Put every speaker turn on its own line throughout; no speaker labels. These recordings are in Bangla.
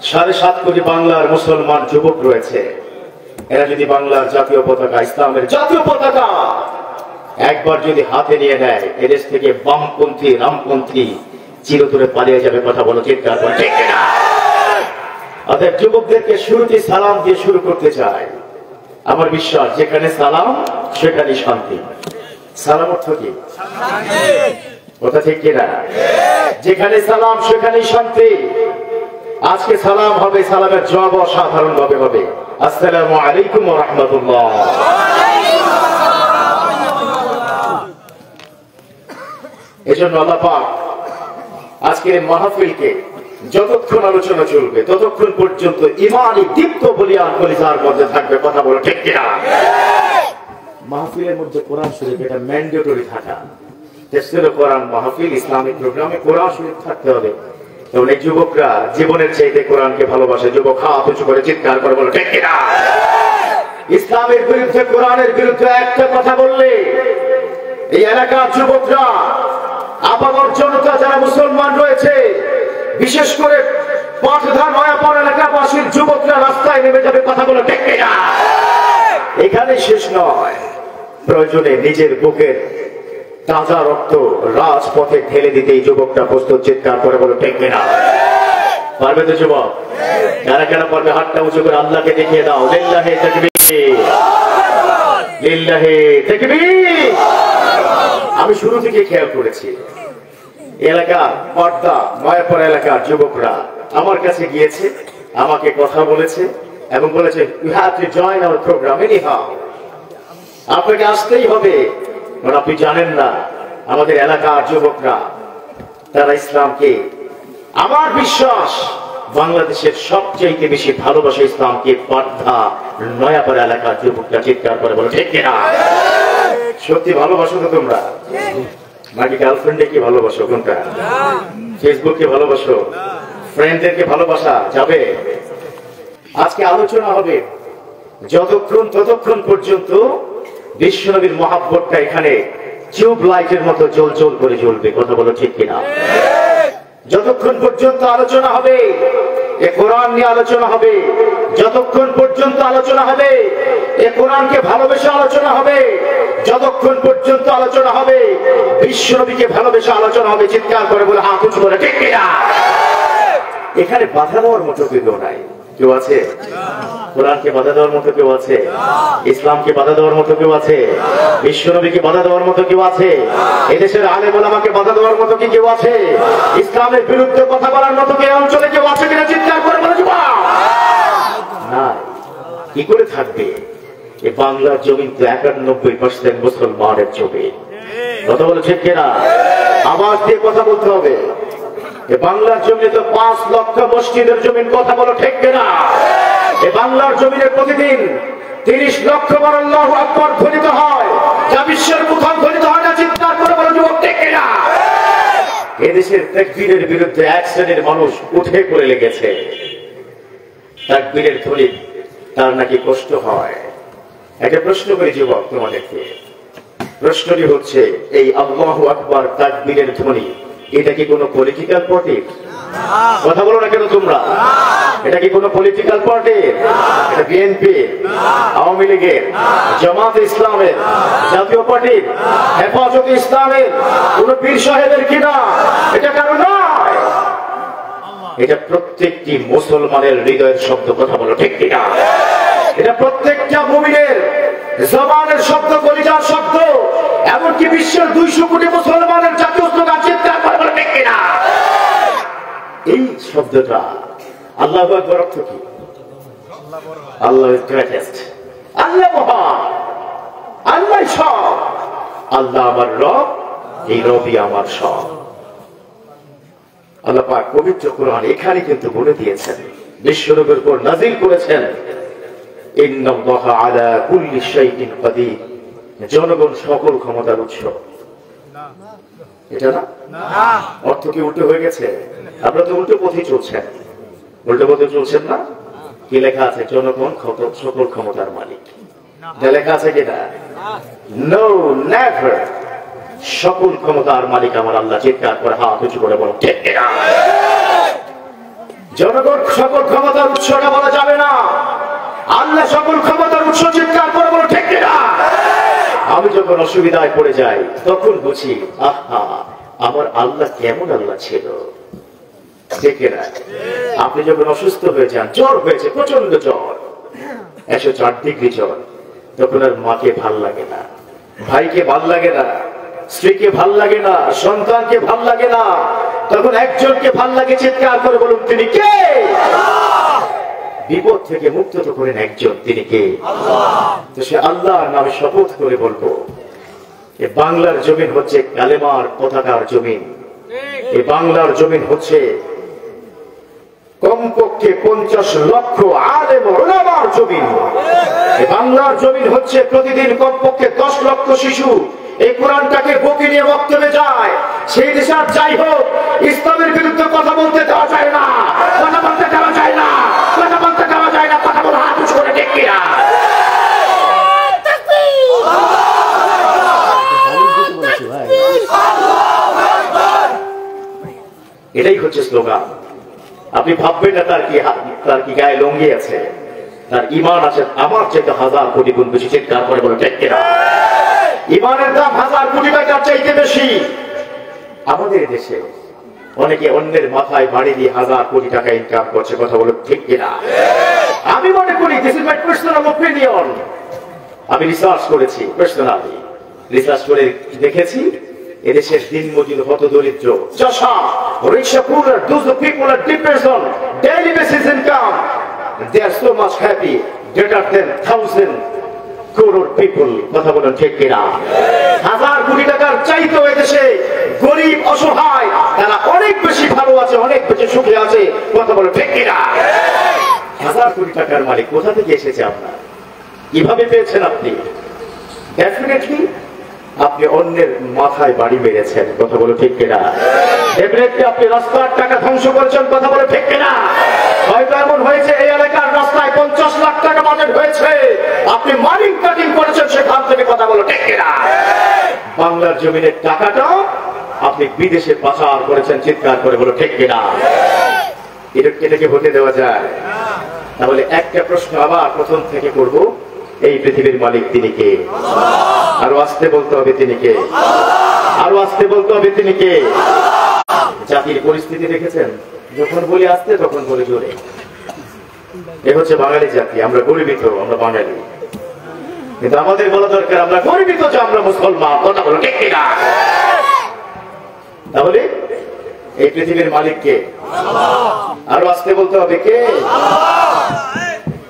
7.5 কোটি বাংলার মুসলমান যুবক রয়েছে। এরা যদি বাংলার জাতীয় পতাকা, ইসলামের জাতীয় পতাকা একবার যদি হাতে নিয়ে নেয়, এদেশ থেকে বামপন্থী রামপন্থী চিরতরে পালিয়ে যাবে। কথা বলো চিৎকার করে ঠিক কিনা? অতএব যুবকদেরকে শুরুতে সালাম দিয়ে শুরু করতে চাই। আমার বিশ্বাস যেখানে সালাম সেখানে শান্তি। সালাম অর্থ কি? কথা ঠিক কিনা? যেখানে সালাম সেখানে শান্তি। আজকে সালাম হবে, সালামের জবাব অসাধারণ ভাবে হবে। আসসালামু আলাইকুম ওয়া রাহমাতুল্লাহ। এজন্য আল্লাহ পাক আজকের মাহফিলকে যতক্ষণ আলোচনা চলবে ততক্ষণ পর্যন্ত ঈমানি দীপ্ত বলিয়ান কলিজার মধ্যে থাকবে। কথা বলো ঠিক কিনা? মাহফিলের মধ্যে কোরআন শরীফ এটা ম্যান্ডেটরি থাকা। তাফসীরে কোরআন মাহফিল ইসলামিক প্রোগ্রামে কোরআন শরীফ থাকতে হবে। অনেক যুবকরা জীবনের চাইতে কোরআনকে ভালোবাসে। যুবক হাত উঁচু করে চিৎকার করে বলো ঠিক কিনা? ইসলামের বিরুদ্ধে, কোরআনের বিরুদ্ধে একটা কথা বললে এই এলাকার যুবকরা, আপামর জনতা যারা মুসলমান রয়েছে, বিশেষ করে পাটধা নয়াপাড়া এলাকাবাসীর যুবকরা রাস্তায় নেমে যাবে। কথা বলো ঠিক কিনা? এখানে শেষ নয়, প্রয়োজনে নিজের বুকের তাজা রক্ত রাজপথে ঢেলে দিতে এই যুবকটা প্রস্তুত। চিৎকার করে বলো ঠিক কিনা? পারবে তো যুবক? কারা কারা পারবে হাতটা উঁচু করে আল্লাহকে দেখিয়ে দাও। লিল্লাহি তাকবীর, লিল্লাহি তাকবীর। আমি শুরু থেকে খেয়াল করেছি এলাকা পর্দা নয়াপাড়া এলাকার যুবকরা আমার কাছে গিয়েছে, আমাকে কথা বলেছে এবং বলেছে you have to join our program anyhow. আপনাকে আসতেই হবে। আপনি জানেন না আমাদের এলাকার যুবকরা তারা ইসলামকে, আমার বিশ্বাস বাংলাদেশের সবচেয়ে বেশি ভালোবাসে ইসলামকে পর্দা নয়াপাড়া এলাকার যুবকরা। চিৎকার করে বলো ঠিক কিনা? সত্যি ভালোবাসো তো তোমরা? নাকি গার্লফ্রেন্ডে কি ভালোবাসো? কোনটা? ফেসবুককে ভালোবাসো? ফ্রেন্ডদেরকে ভালোবাসা যাবে? আজকে আলোচনা হবে ততক্ষণ পর্যন্ত বিশ্বনবীর মহাব্বতটা এখানে টিউব লাইটের মতো জল জল করে জ্বলবে। কথা বলো ঠিক কিনা? যতক্ষণ পর্যন্ত আলোচনা হবে, এ কোরআন নিয়ে আলোচনা হবে, যতক্ষণ পর্যন্ত আলোচনা হবে, এ কোরআনকে ভালোবেসে আলোচনা হবে, যতক্ষণ পর্যন্ত আলোচনা হবে বিশ্বনবীকে ভালোবেসে আলোচনা হবে। চিৎকার করে বলে হাত উঁচু করে ঠিক কিনা? এখানে বাধা দেওয়ার মতো কেউ নাই। কেউ আছে? কোরআনকে বাধা দেওয়ার মতো কেউ আছে? ইসলামকে বাধা দেওয়ার মতো কেউ আছে? বিশ্বনবীকে বাধা দেওয়ার মতো কেউ আছে? এদেশের আলেম ওলামাকে বাধা দেওয়ার মতো কি কেউ আছে? ইসলামের বিরুদ্ধে কথা বলার মতো কি অঞ্চলে কেউ আছে কিনা? চিৎকার করে বলে না। কি করে থাকবে? এই বাংলার জমিন তো 91% মুসলমানের জমি। কথা বলে ঠিক কিনা? আওয়াজ দিয়ে কথা বলতে হবে। বাংলার জমিনে তো 5 লক্ষ মসজিদের জমিন। কথা বলো ঠিক কিনা? এই বাংলার জমিনে প্রতিদিন 30 লক্ষ বার আল্লাহু আকবার ধ্বনিত হয়, যা বিশ্বের কোথাও ধ্বনিত হয় না। চিৎকার করে বলো যুবক ঠিক কিনা? এদেশের তাকবীরের বিরুদ্ধে এক শ্রেণীর মানুষ উঠে পড়ে লেগেছে। তাকবীরের ধ্বনি তার নাকি কষ্ট হয়। একটা প্রশ্ন করি যুবক তোমাদেরকে। প্রশ্নটি হচ্ছে, এই আল্লাহু আকবার তাকবীরের ধ্বনি এটা কি কোনো পলিটিক্যাল পার্টি? কথা বলো না কেন তোমরা? এটা কি কোনো পলিটিক্যাল পার্টি? এটা বিএনপি, আওয়ামী লীগের, জামাত ইসলামের, জাতীয় পার্টির, হেফাজতে ইসলামের, কোন পীর সাহেবের কিনা? এটা কারো নয়। এটা প্রত্যেকটি মুসলমানের হৃদয়ের শব্দ। কথা বলো ঠিক কিনা? এটা প্রত্যেকটা মুমিনের জবানের শব্দ, কলিজার শব্দ, এমনকি বিশ্বের 200 কোটি মুসলমানের জাতীয় স্লোগান। চিৎকার করে বলো ঠিক কিনা? এই শব্দটা আল্লাহু আকবার অর্থ কি? আল্লাহ ইজ গ্রেটেস্ট, আল্লাহ মহান, আল্লাহ সব, আল্লাহ আমার রব, এই রবই আমার সব। আল্লাহ পাক পবিত্র কোরআন এখানে কিন্তু বলে দিয়েছেন, বিশ্বনবীর উপর নাযিল করেছেন, ইন্নাল্লাহা আলা কুল্লি শাইইন কাদির। জনগণ সকল ক্ষমতার উৎস। এটা না? অর্থ কি উল্টো হয়ে গেছে? আপনারা তো উল্টো পথে চলছেন। উল্টো পথে চলছেন না? কি লেখা আছে? জনগণ সকল ক্ষমতার মালিক। লেখা আছে কিনা? No, never. সকল ক্ষমতার মালিক আমার আল্লাহ। চিৎকার করে হাত উঁচু করে বলো ঠিক কিনা? জনগণ সকল ক্ষমতার উৎসটা বলা যাবে না, আল্লাহ সকল ক্ষমতার উৎস। চিৎকার করে বলো ঠিক কিনা? আমি যখন অসুবিধায় পড়ে যাই তখন বুঝি আহা আমার আল্লাহ কেমন আল্লাহ ছিল। ঠিক না? আপনি যখন অসুস্থ হয়ে যান, জ্বর হয়েছে, প্রচন্ড জ্বর, 104 ডিগ্রি জ্বর, তখন আর মাকে ভাল লাগে না, ভাইকে ভাল লাগে না, স্ত্রীকে ভাল লাগে না, সন্তানকে ভাল লাগে না, তখন একজনকে ভাল লাগে। চিৎকার করে বলুন তিনি কে? বিপদ থেকে মুক্ত তো করেন একজন, তিনি কে? তো সে আল্লাহর নামে শপথ করে বলবো, এ বাংলার জমিন হচ্ছে কালেমার পতাকার জমিন। এই বাংলার জমিন হচ্ছে কমপক্ষে 50 লক্ষ আলেম ওলামার জমিন। এই বাংলার জমিন হচ্ছে প্রতিদিন কমপক্ষে 10 লক্ষ শিশু এই কোরআনটাকে বুকে নিয়ে বক্তব্যে যায়। সেই দেশে যাই হোক, ইসলামের বিরুদ্ধে কথা বলতে দেওয়া যায় না, কথা বলতে দেওয়া যায় না, কথা বলতে দেওয়া যায় না, কথা বলা হাত উঁচু করে ঠিক কিনা? এটাই হচ্ছে স্লোগান। আপনি ভাববেন না তার কি গায়ে লঙ্গি আছে, তার ইমান আছে আমার চাইতে 1000 কোটি গুণ বেশি। চিৎকার করে বলে ঠিক কিনা? ইমানের দাম 1000 কোটি টাকার চাইতে বেশি। আমাদের দেশে অনেকে অন্যের মাথায় বাড়ি দিয়ে 1000 কোটি টাকা ইনকাম করছে। কথা বলে ঠিক কিনা? আমি মনে করি this is my personal opinion. আমি রিসার্চ করেছি, পার্সোনালি রিসার্চ করে দেখেছি এদেশের দিনমজুর, হতদরিদ্র, চাষা, রিক্সা পুলার, those people are depends on daily basis income, they are so much happy, greater than 1000 crore people. কথা বলেন ঠিক কিনা? 1000 কোটি টাকার চাইতেও এদেশে গরিব অসহায় তারা অনেক বেশি ভালো আছে, অনেক বেশি সুখে আছে। কথা বলেন ঠিক কিনা? 1000 কোটি টাকার মালিক কোথা থেকে এসেছে আপনার? কিভাবে পেয়েছেন আপনি? ডেফিনেটলি আপনি অন্যের মাথায় বাড়ি মেরেছেন। কথা বলে ঠিক কিনা? ডেফিনেটলি আপনি রাস্তার টাকা ধ্বংস করেছেন। কথা বলে ঠিক কিনা? হয়তো এমন হয়েছে এই এলাকার রাস্তায় 50 লাখ টাকা বাজেট হয়েছে, আপনি মার্কিং কাটিং করেছেন সেখান থেকে। কথা বলে ঠিক কিনা? বাংলার জমিনের টাকাটা আপনি বিদেশে পাচার করেছেন। চিৎকার করে বলে ঠিক কিনা? এটাকে হতে দেওয়া যায়? তাহলে একটা প্রশ্ন আবার প্রথম থেকে করব, এই পৃথিবীর মালিক তিনি কে? আরো আসতে বলতে হবে তিনি কে? আরো আসতে বলতে হবে তিনি কে? জাতির পরিস্থিতি দেখেছেন, যখন বলি আসতে তখন বলে জোরে। এ হচ্ছে বাঙালি জাতি, আমরা গর্বিত, আমরা বাঙালি। কিন্তু আমাদের বলা দরকার আমরা গর্বিত যে আমরা মুসলমান। কথা বলো ঠিক কিনা? তাহলে এই পৃথিবীর মালিক কে? আরো আসতে বলতে হবে কে?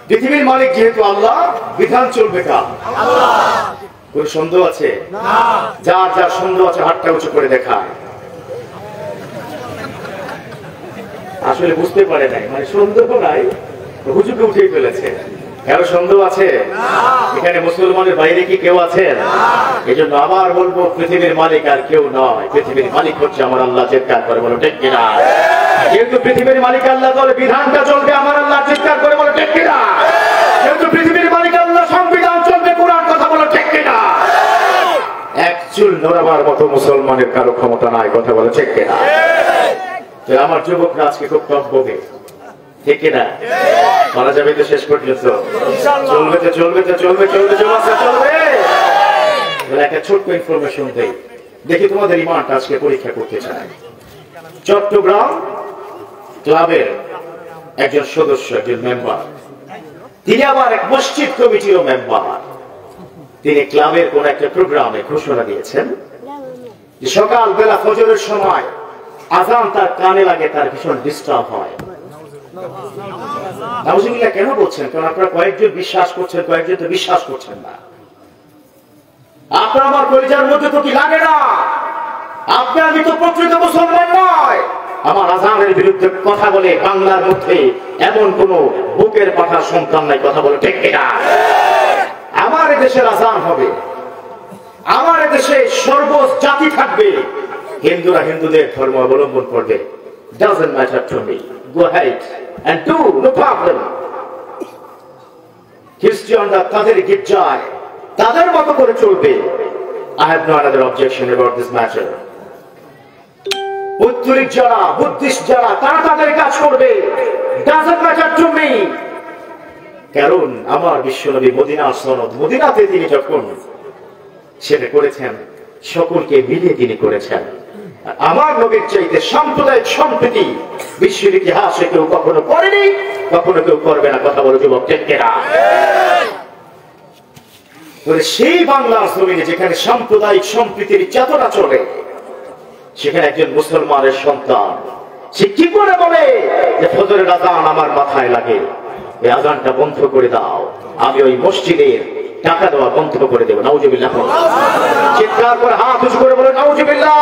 পৃথিবীর মালিক যেহেতু আল্লাহ, বিধান চলবে কার? কোন সন্দেহ আছে? যার যার সন্দেহ আছে হাতটা উঁচু করে দেখা। আসলে বুঝতে পারে নাই, মানে সন্দেহ নাই, হুজুকে উঠিয়ে ফেলেছে। কারো সন্দেহ আছে? এখানে মুসলমানের বাইরে কি কেউ আছেন? এই জন্য আবার বলবো, পৃথিবীর মালিক আর কেউ নয়, পৃথিবীর মালিক হচ্ছে আমার আল্লাহ। চিৎকার করে বলো ঠিক কিনা? যেহেতু পৃথিবীর মালিক আল্লাহ, তাহলে বিধানটা চলবে আমার আল্লাহ। চিৎকার করে বলো ঠিক কিনা? যেহেতু পৃথিবীর মালিক আল্লাহ, সংবিধান চলবে কোরআন। কথা বলো ঠিক কিনা? এক চুল নড়াবার মতো মুসলমানের কারো ক্ষমতা নাই। কথা বলো ঠিক কিনা? আমার যুবকরা আজকে খুব কম বোঝে, ঠিক কিনা? মারা যাবে তো শেষ পর্যন্ত, চলবে তো চলবে তো চলবে চলবে চলবে। একটা ছোট্ট ইনফরমেশন দেই, দেখি তোমাদের ইমানটা আজকে পরীক্ষা করতে চাই। চট্টগ্রাম ক্লাবের একজন সদস্য, একজন মেম্বার, তিনি আবার এক মসজিদ কমিটিরও মেম্বার। তিনি ক্লাবের কোন একটা প্রোগ্রামে ঘোষণা দিয়েছেন যে সকালবেলা ফজরের সময় আজান তার কানে লাগে, তার ভীষণ ডিস্টার্ব হয়। নাউজুবিল্লাহ কেন বলছেন? কারণ আপনারা কয়েকজন বিশ্বাস করছেন, কয়েকজন তো বিশ্বাস করছেন না। আপনার আমার পরিচয়ের মধ্যে তো কি লাগে না? আপনি আমি তো প্রকৃত মুসলমান নয়। আমার আজানের বিরুদ্ধে কথা বলে বাংলার মধ্যে এমন কোন বুকের পাঠার সন্তান নাই। কথা বলে ঠিক কিনা? আমার দেশের আজান হবে, আমার দেশে সর্ব জাতি থাকবে, হিন্দুরা হিন্দুদের ধর্ম অবলম্বন করবে। Doesn't matter to me. Go ahead and do, no problem. খ্রিস্টানরা তাদের গির্জায় তাদের মতো করে চলবে, I have no other objection about this matter. উত্তরিক যারা, বুদ্ধিস্ট যারা, তারা তাদের কাজ করবে, doesn't matter to me. কারণ আমার বিশ্বনবী মদিনা সনদ, মদিনাতে তিনি যখন সেটা করেছেন সকলকে মিলে তিনি করেছেন। আমার নবীর চাইতে সাম্প্রদায়িক সম্প্রীতি বিশ্বের ইতিহাসে কেউ কখনো করেনি, কখনো কেউ করবে না। কথা বলে যুবক, ঠিক কিনা? সেই বাংলার জমিনে যেখানে সাম্প্রদায়িক সম্প্রীতির চেতনা চলে, সেখানে একজন মুসলমানের সন্তান সে কি করে বলে যে ফজরের আযান আমার মাথায় লাগে, এই আযানটা বন্ধ করে দাও, আমি ওই মসজিদের টাকা দেওয়া বন্ধ করে দেবো। নাউজুবিল্লাহ। চিৎকার করে হাত উঁচু করে বলে নাউজুবিল্লাহ।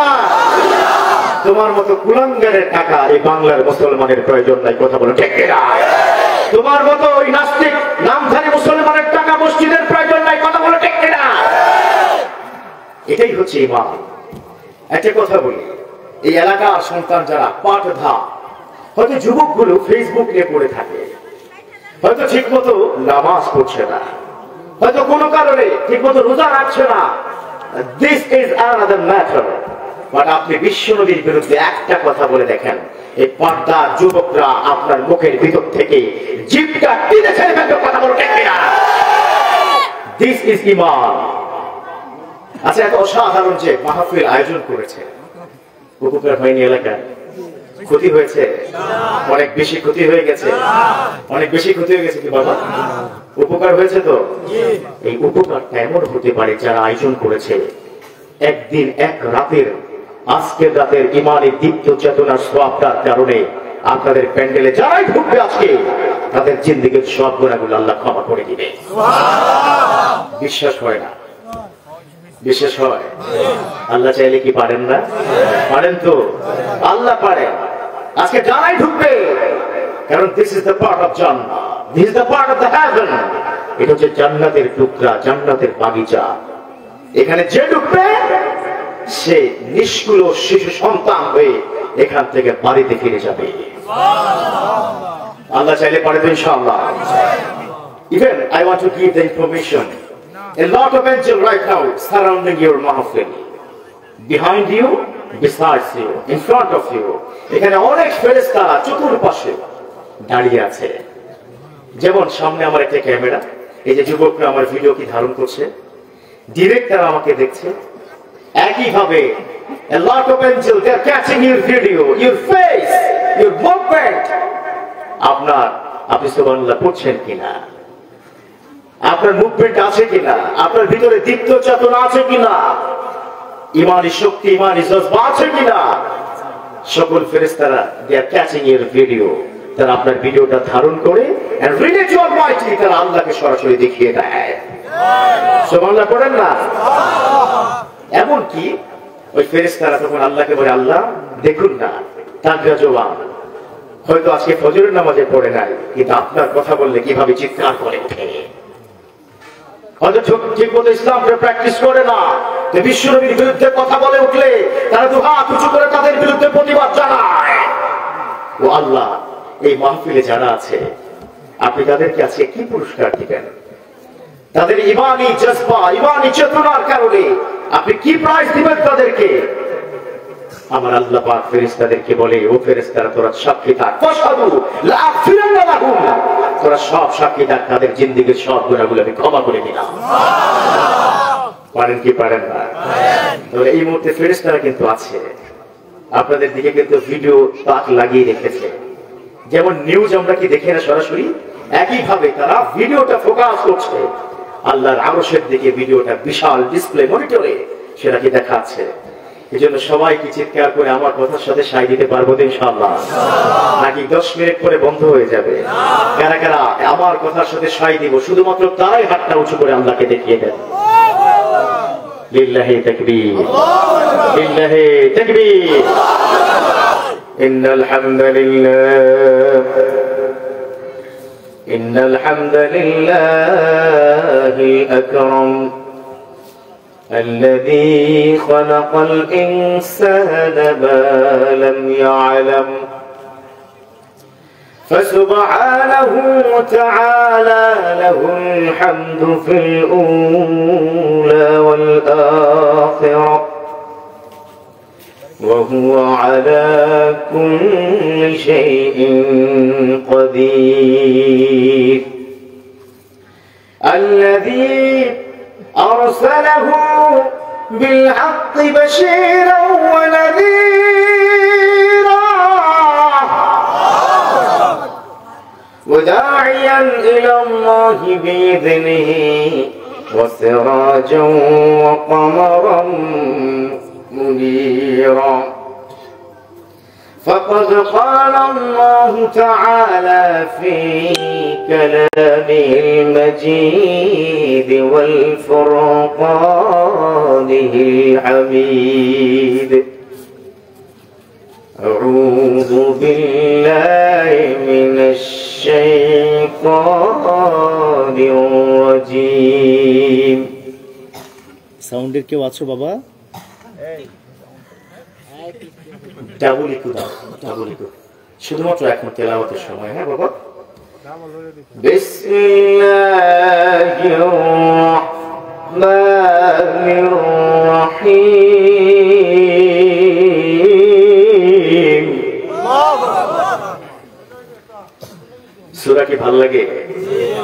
তোমার মতো কুলাঙ্গারের টাকা এই বাংলার মুসলমানের প্রয়োজন নাই। কথা বলো, ঠিক কিনা? তোমার মতো ওই নাস্তিক নামধারী মুসলমানের টাকা মসজিদের প্রয়োজন নাই। কথা বলো, ঠিক কিনা? এটাই হচ্ছে ঈমান। একটা কথা বলি, এই এলাকার সন্তান যারা পাঠধা, হয়তো যুবকগুলো ফেসবুক নিয়ে পড়ে থাকে, হয়তো ঠিক মতো নামাজ পড়ছে না, হয়তো কোনো কারণে ঠিক মতো রোজা রাখছে না। This is another matter. But আপনি বিশ্বনবীর বিরুদ্ধে একটা কথা বলে দেখেন, এই পর্দার যুবকরা আপনার মুখের ভিতর থেকে জিভটা টেনে ছেড়ে ফেলবে। কথা বলো, ঠিক কিনা? দিস ইজ ঈমান। আচ্ছা, এত অসাধারণ যে মাহফিল আয়োজন করেছে, উপকার হয়নি? এলাকায় ক্ষতি হয়েছে? অনেক বেশি ক্ষতি হয়ে গেছে। অনেক বেশি ক্ষতি হয়ে গেছে কি বাবা? উপকার হয়েছে তো? এই উপকারটা এমন হতে পারে যারা আয়োজন করেছে একদিন এক রাতের, আজকের রাতের ইমানি দীপ্ত চেতনার সওয়াবটার কারণে আপনাদের প্যান্ডেলে যারাই ঢুকবে আজকে, তাদের জিন্দেগীর সব গুনাহগুলো আল্লাহ ক্ষমা করে দিবে। বিশ্বাস হয় না? বিশেষ হয়? আল্লাহ চাইলে কি পারেন না? পারেন তো, আল্লাহ পারেন। আজকে যারাই ঢুকবে, কারণ this is the part of জান্নাহ, this is the part of the heaven. এটা হচ্ছে জান্নাতের টুকরা, জান্নাতের বাগিচা। এখানে যে ঢুকবে সে নিষ্কুল শিশু সন্তান হয়ে এখান থেকে বাড়িতে ফিরে যাবে। আল্লাহ চাইলে পারে তো ইনশাআল্লাহ। Even I want to give the information. A lot of angels right now surrounding your mahfil. Behind you, besides you, in front of you. এখানে অনেক ফেরেশতা চতুর্পাশে দাঁড়িয়ে আছে। যেমন সামনে আমার একটা ক্যামেরা, এই যে যুবকরা আমার ভিডিও কি ধারণ করছে, ডিরেক্টর আমাকে দেখছে। একইভাবে a lot of angels, they are catching your video, your face, your movement. আপনি সুবহানাল্লাহ পড়ছেন কিনা, আপনার মুভমেন্ট আছে কিনা, আপনার ভিতরে দীপ্ত চেতনা আছে কিনা, ইমানি শক্তি, ইমানি জজবা আছে কিনা। সকল ফেরেশতারা they are catching your video, তারা আপনার ভিডিওটা ধারণ করে and relate your mighty, তারা আল্লাহকে সরাসরি দেখিয়ে দেয়। সুবহানাল্লাহ পড়েন না? এমন কি ওই ফেরেশতারা তখন আল্লাহকে বলে, আল্লাহ দেখুন না, তাগরা জওয়ান হয়তো আজকে ফজরের নামাজে পড়ে নাই, কিন্তু আপনার কথা বললে কিভাবে চিৎকার করে ওঠে। হয়তো ঠিক মতো ইসলামকে প্র্যাকটিস করে না, বিশ্বনবীর বিরুদ্ধে কথা বলে উঠলে তারা দু হাত উঁচু করে তাদের বিরুদ্ধে প্রতিবাদ জানায়। ও আল্লাহ, এই মাহফিলে যারা আছে আপনি তাদেরকে আজকে কি পুরস্কার দিবেন? তাদের ইমানি জজবা, ইমানি চেতনার কারণে আপনি কি প্রাইজ দিবেন তাদেরকে? আমার আল্লাহ পাক ফেরেশতাদেরকে বলে, ও ফেরেশতারা তোরা সাক্ষী থাক, ফাশহাদু লা আগফিরান্না লাহুম, তোরা সব সাক্ষী থাক, তাদের জিন্দেগীর সব গুনাহগুলো আমি ক্ষমা করে দিলাম। পারেন কি পারেন না? তাহলে এই মুহূর্তে ফেরেশতারা কিন্তু আছে, আপনাদের দিকে কিন্তু ভিডিও তাক লাগিয়ে রেখেছে। যেমন নিউজ আমরা কি দেখি না সরাসরি, একইভাবে তারা ভিডিওটা ফোকাস করছে আল্লাহর আরশের দিকে। ভিডিওটা বিশাল ডিসপ্লে মনিটরে সেটাকে দেখাচ্ছে। এই জন্য সবাই কি চিৎকার করে আমার কথার সাথে সাই দিতে পারবো ইনশাআল্লাহ? নাকি 10 মিনিট পরে বন্ধ হয়ে যাবে? কারা কারা আমার কথার সাথে সাই দিব শুধুমাত্র তারাই হাতটা উঁচু করে আল্লাহকে দেখিয়ে দেন। লিল্লাহি তাকবীর, লিল্লাহি তাকবীর। ইন্নাল হামদুলিল্লাহ, ইন্নাল হামদুলিল্লাহিল আকরাম الذي خلق الإنسان ما لم يعلم فسبحانه وتعالى له الحمد في الأولى والآخرة وهو على كل شيء قدير الذي أرسله بالحق بشيرا ونذيرا وداعيا إلى الله بإذنه وسراجا وقمرا منيرا فقد قال الله تعالى في كلامه المجيد والفرقانه الحميد أعوذ بالله من الشيطان الرجيم সাউন্ডের কেউ আছো বাবা ডাবল ইকো দাও ডাবল ইকো শুধুমাত্র এখন তেলাওয়াতের সময় হ্যাঁ বাবা বিসমিল্লাহির রহমানির রহিম সূরা কি ভালো লাগে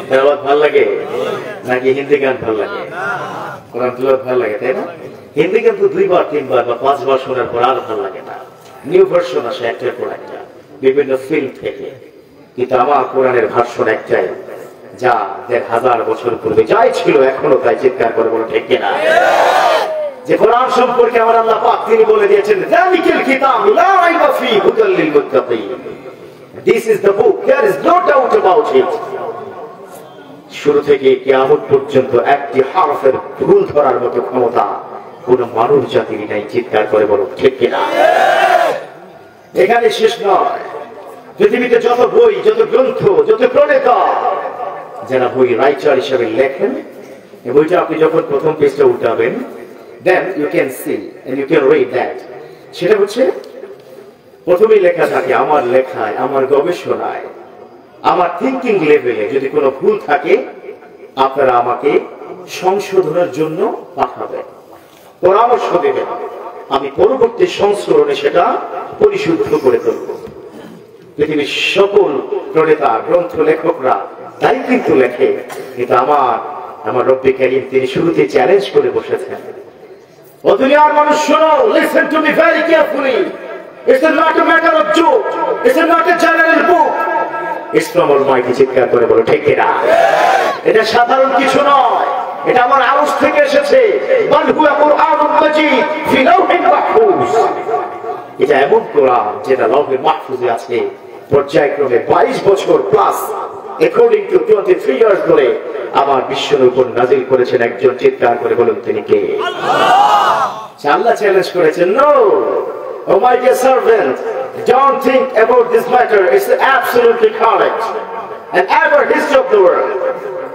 তেলাওয়াত ভালো লাগে নাকি হিন্দি গান ভালো লাগে কোরআন তেলাওয়াত ভালো লাগে তাই না হিন্দি গান তো 2 বার 3 বার বা 5 বার শোনার পর আর ভালো লাগে না নিউ ভার্সন আসে একটার পর একটা বিভিন্ন ফিল্ম থেকে কিন্তু আমার কোরআনের ভার্সন একটাই যা 1000 বছর পূর্বে যাই ছিল এখনো তাই চিৎকার করে বলো ঠিক কিনা যে কোরআন সম্পর্কে আমার আল্লাহ পাক তিনি বলে দিয়েছেন যালিকাল কিতাব লা রাইবা ফীহি হুদাল লিল মুত্তাকিন this is the book there is no doubt about it শুরু থেকে কিয়ামত পর্যন্ত একটি হরফের ভুল ধরার মতো ক্ষমতা কোন মানব জাতির নাই চিৎকার করে বলো ঠিক কিনা এখানে শেষ নয় পৃথিবীতে যত বই যত গ্রন্থ যত প্রণেতা যারা বই রাইটার হিসেবে লেখেন এই বইটা আপনি যখন প্রথম পেজটা উল্টাবেন then you can see and you can read that সেটা হচ্ছে প্রথমেই লেখা থাকে আমার লেখায় আমার গবেষণায় আমার থিংকিং লেভেলে যদি কোনো ভুল থাকে আপনারা আমাকে সংশোধনের জন্য পাঠাবেন পরামর্শ দেবেন আমি পরবর্তী সংস্করণে সেটা পরিশুদ্ধ করে তুলব পৃথিবীর সকল প্রণেতা গ্রন্থ লেখকরা তাই কিন্তু লেখে কিন্তু আমার রব্বি কারীম তিনি শুরুতে চ্যালেঞ্জ করে বসেছেন ও দুনিয়ার মানুষ শোনো listen to me very carefully it's not a matter of joke it's not a general book it's from Almighty চিৎকার করে বলো ঠিক কিনা এটা সাধারণ কিছু নয় এটা আমার আরশ থেকে এসেছে বাল হুয়া কুরআনুন মাজিদ ফি লাওহিন মাহফুজ এটা এমন কোরআন যেটা লাওহে মাহফুজে আছে পর্যায়ক্রমে 22 বছর প্লাস according to 23 years ধরে আমার বিশ্বের উপর নাযিল করেছেন একজন চিৎকার করে বলুন তিনি কে আল্লাহ আল্লাহ চ্যালেঞ্জ করেছেন no oh my dear servant don't think about this matter it's absolutely correct and ever history of the world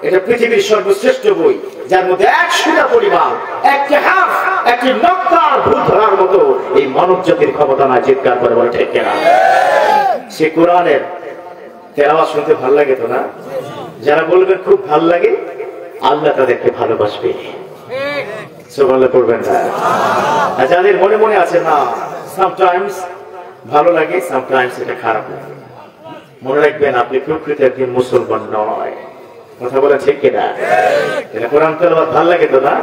এটা পৃথিবীর সর্বশ্রেষ্ঠ বই যার মধ্যে 100টা পরিমাণ একটি হাফ একটি নক্তার ভুল ধরার মতো এই মানব জাতির ক্ষমতা না চিৎকার করে বলে ঠিক কিনা সে কোরআনের তেলাওয়াত শুনতে ভালো লাগে তো না যারা বলবেন খুব ভালো লাগে আল্লাহ তাদেরকে ভালোবাসবে সুবহানাল্লাহ পড়বেন না আর যাদের মনে মনে আছে না সামটাইমস ভালো লাগে সামটাইমস এটা খারাপ লাগে মনে রাখবেন আপনি প্রকৃত একজন মুসলমান নয় কথা বলা ঠিক কিনা এটা কোরআন তেলাওয়াত ভালো লাগে তো না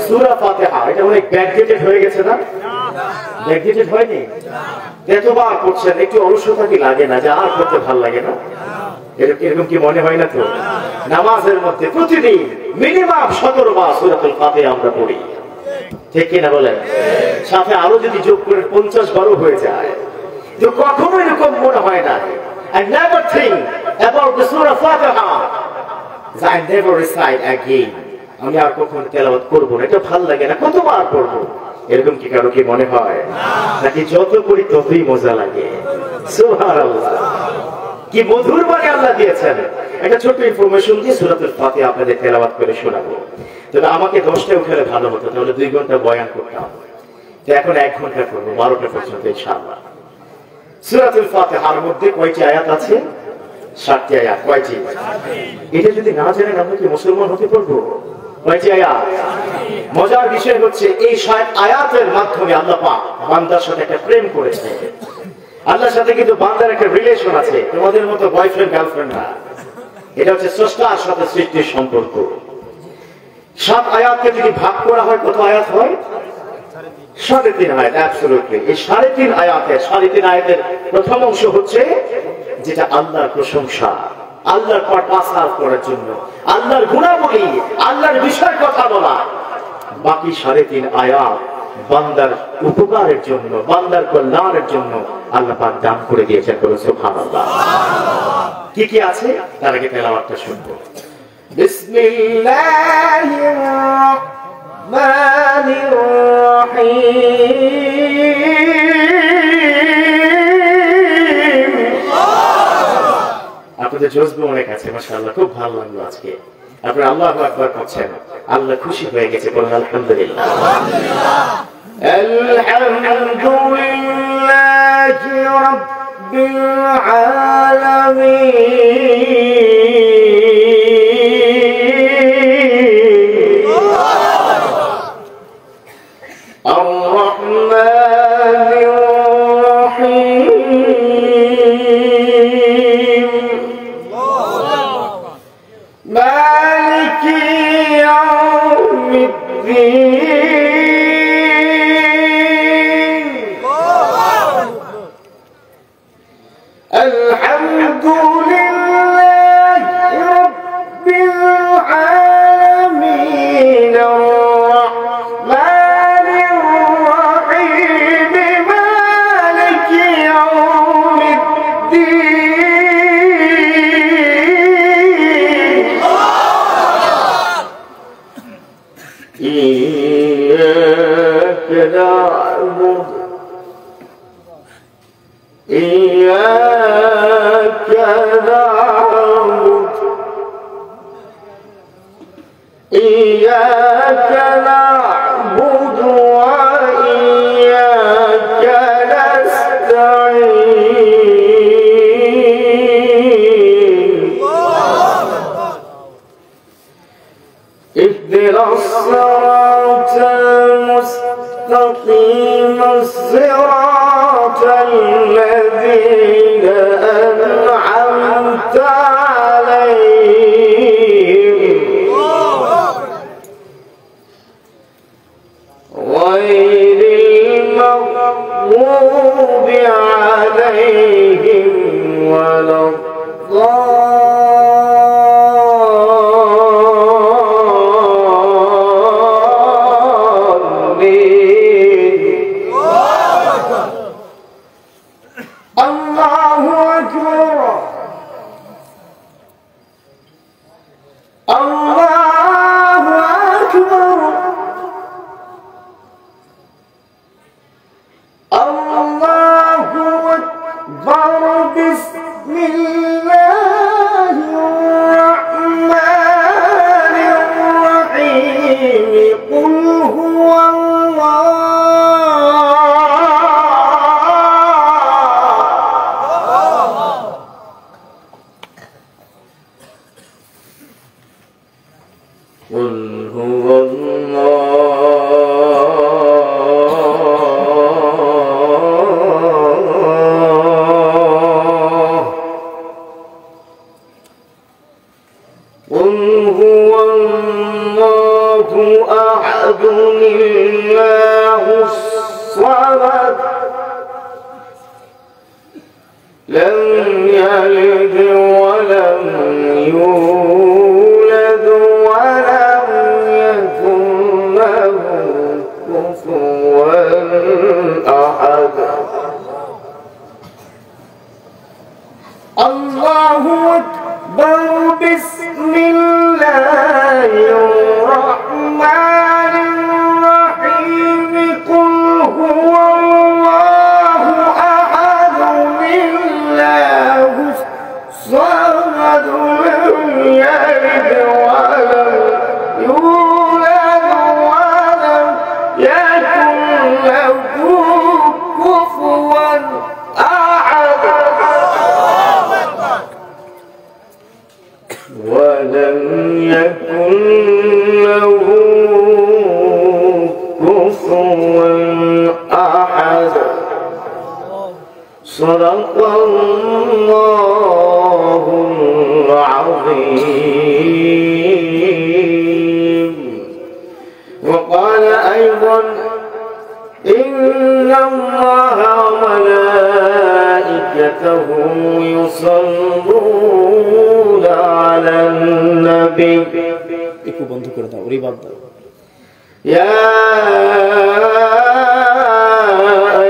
সূরা ফাতিহা এটা অনেক ব্যাকডেটেড হয়ে গেছে না ব্যাকডেটেড হয়নি এতবার পড়ছেন একটু অলসতা কি লাগে না যে আর পড়তে ভালো লাগে না এরকম কি মনে হয় না তো নামাজের মধ্যে প্রতিদিন মিনিমাম 17 বার সূরাতুল ফাতিহা আমরা পড়ি ঠিক কিনা বলেন সাথে আরো যদি যোগ করে 50 বারও হয়ে যায় তো কখনো এরকম মনে হয় না I never think about the Surah Fatiha I never recite again আমি আর কখনো তেলাওয়াত করব না এটা ভালো লাগে না কতবার পড়ব এরকম কি কারো কি মনে হয় নাকি যত পড়ি ততই মজা লাগে সুবহানাল্লাহ কি মধুর বাণী আল্লাহ দিয়েছেন একটা ছোট ইনফরমেশন দিয়ে সূরাতুল ফাতিহা আপনাদের তেলাওয়াত করে শোনাবো তবে আমাকে 10টায় উঠলে ভালো হতো তাহলে 2 ঘন্টা বয়ান করতাম তো এখন 1 ঘন্টা করব 12টা পর্যন্ত ইনশাআল্লাহ সূরাতুল ফাতিহার মধ্যে কয়টি আয়াত আছে 7টি আয়াত কয়টি এটা যদি না জানেন আপনি কি মুসলমান হতে পারবো কয়টি আয়াত মজার বিষয় হচ্ছে এই 7 আয়াতের মাধ্যমে আল্লাহ পাক বান্দার সাথে একটা প্রেম করেছে। আল্লাহর সাথে কিন্তু বান্দার একটা রিলেশন আছে, তোমাদের মতো বয়ফ্রেন্ড গার্লফ্রেন্ড না। এটা হচ্ছে স্রষ্টার সাথে সৃষ্টির সম্পর্ক। 7 আয়াতকে যদি ভাগ করা হয় কত আয়াত হয়? 3.5 আয়াত। অ্যাবসলিউটলি। এই 3.5 আয়াতের প্রথম অংশ হচ্ছে যেটা আল্লাহর প্রশংসা, আল্লাহর পর পাসার করার জন্য, আল্লাহর গুণাবলী, আল্লাহর বিষয়ের কথা বলা। বাকি 3.5 আয়াত বান্দার উপকারের জন্য, বান্দার কল্যাণের জন্য আল্লাহ পাক দান করে দিয়েছেন। বলুন সুবহানাল্লাহ। কি কি আছে তার আগে তেলাওয়াতটা শুনবো। বিসমিল্লাহির রাহমানির রহিম। আপনাদের জজবা অনেক আছে, মাশাআল্লাহ, খুব ভালো লাগলো আজকে। আপনারা আল্লাহু আকবার করছেন, আল্লাহ খুশি হয়ে গেছে। বলুন আলহামদুলিল্লাহ। আলহামদুলিল্লাহি রাব্বিল আলামিন আর-রাহমানির রহিম মালিকি ইয়াউমিদ্দিন। আলহামদুলিল্লাহি রাব্বিল আলামিন আর-রাহমানির রহিম মালিকি ইয়াউমিদ্দিন। ইyyaka na'budu إياك نعبد وإياك نستعين اهدنا الصراط المستقيم صراط الذين أنعمت عليهم غير المغضوب عليهم ولا الله أكبر الله أكبر الله أكبر بسم الله الرحمن الرحيم قل هو قل هو الله قل هو الله أحد الله الصمد لم يلد ولم يولد ولم يكن له كفوا أحد الله أكبر بسم الله الرحمن الرحيم قل هو الله أحد الله الصمد لم يلد ولم يولد ولم يكن له كفوا أحد ولم يكن له كفوا أحد সাদাকাল্লাহুল আযীম। وقال أيضا إن الله وملائكته يصلون على النبي একটু বন্ধ করে দাও রিভার্ব দাও يا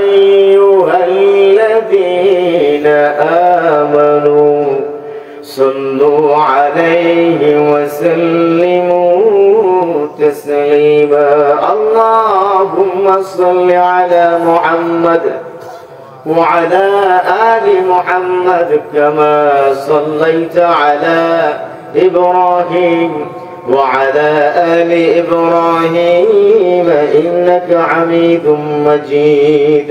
أيها الذين آمنوا صلوا عليه وسلموا تسليما اللهم صل على محمد وعلى آل محمد كما صليت على إبراهيم وعلى آل إبراهيم إنك حميد مجيد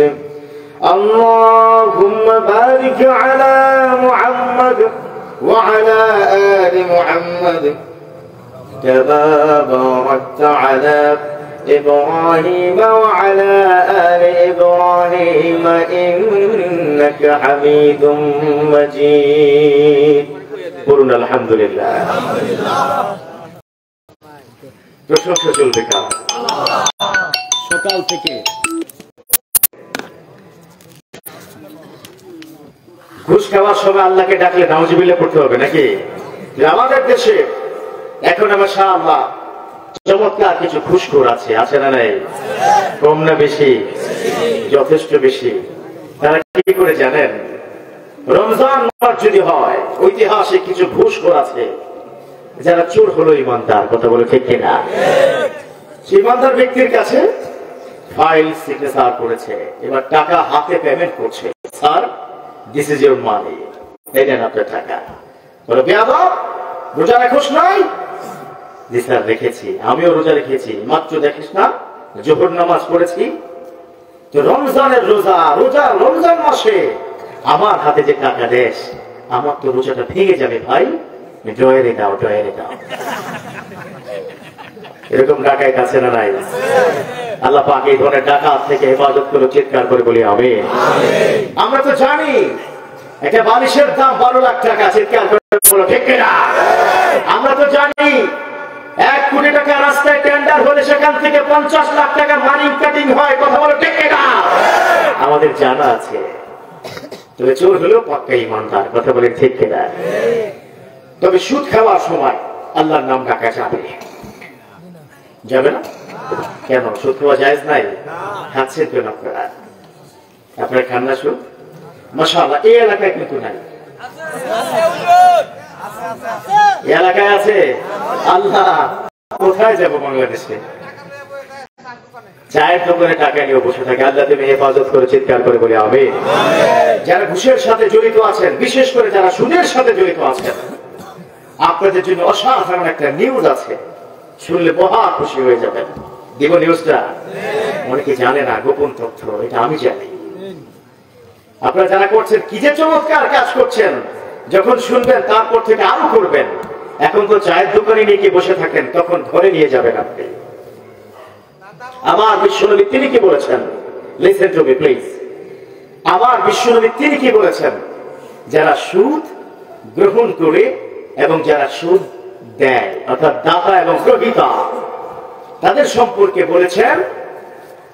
اللهم بارك على محمد وعلى آل محمد كما باركت على إبراهيم وعلى آل إبراهيم إنك حميد مجيد قولنا الحمد لله প্রশংসা চলবে কার সকাল থেকে ঘুষ খাওয়ার সময় আল্লাহকে ডাকলে নাউজুবিল্লাহ পড়তে হবে নাকি আমাদের দেশে এখন মাশাআল্লাহ চমৎকার কিছু ঘুষখোর আছে আছে না নাই কম না বেশি যথেষ্ট বেশি তারা কি করে জানেন রমজান মাস যদি হয় ঐতিহাসিক কিছু ঘুষখোর আছে যারা চোর হলো ইমানদার কথা বলে ঠিক কিনা ইমানদার ব্যক্তির কাছে ফাইল সিগনেচার করেছে এবার টাকা হাতে পেমেন্ট করছে স্যার দিস ইজ ইওর মানি এই নেন আপনার টাকা বলে বেয়াদব রোজা রাখোস নাই জি স্যার রেখেছি আমিও রোজা রেখেছি মাত্র দেখিস না জোহর নামাজ পড়েছি তো রমজানের রোজা রমজান মাসে আমার হাতে যে টাকা দেশ আমার তো রোজাটা ভেঙে যাবে ভাই ড্রয়ারে দাও এরকম ডাকাত আছে না নাই আল্লাহ পাক এই ধরনের ডাকাত থেকে হেফাজত করে চিৎকার করে বলি আমিন আমরা তো জানি একটা বালিশের দাম 12 লাখ টাকা চিৎকার করে বলো ঠিক কিনা আমরা তো জানি 1 কোটি টাকা রাস্তায় টেন্ডার হলে সেখান থেকে 50 লাখ টাকা মানি কাটিং হয় কথা বলো ঠিক কিনা আমাদের জানা আছে তবে চোর হলো পাক্কা ইমানদার কথা বলে ঠিক কিনা তবে সুদ খাওয়ার সময় আল্লাহর নাম ডাকা যাবে না কেন সুদ খাওয়া জায়েজ নাই খাচ্ছেন কেন আপনারা খান না সুদ মাশাআল্লাহ এই এলাকায় কিন্তু নাই এলাকায় আছে আল্লাহ কোথায় যাব বাংলাদেশে চায়ের দোকানে টাকা নিয়ে বসে থাকে আল্লাহ তুমি হেফাজত করে চিৎকার করে বলি আমিন যারা ঘুষের সাথে জড়িত আছেন বিশেষ করে যারা সুদের সাথে জড়িত আছেন আপনাদের জন্য অসাধারণ একটা নিউজ আছে শুনলে মহা খুশি হয়ে যাবেন দিব নিউজটা অনেকে জানে না গোপন তথ্য এটা আমি জানি আপনারা যারা করছেন কি যে চমৎকার কাজ করছেন যখন শুনবেন তারপর থেকে আরো করবেন এখন তো চায়ের দোকানে নিয়ে গিয়ে বসে থাকেন তখন ধরে নিয়ে যাবেন আপনি আমার বিশ্বনবী তিনি কি বলেছেন লিসেন টু মি প্লিজ আমার বিশ্বনবী তিনি কি বলেছেন যারা সুদ গ্রহণ করে এবং যারা সুদ দেয় অর্থাৎ দাতা এবং গ্রহীতা তাদের সম্পর্কে বলেছেন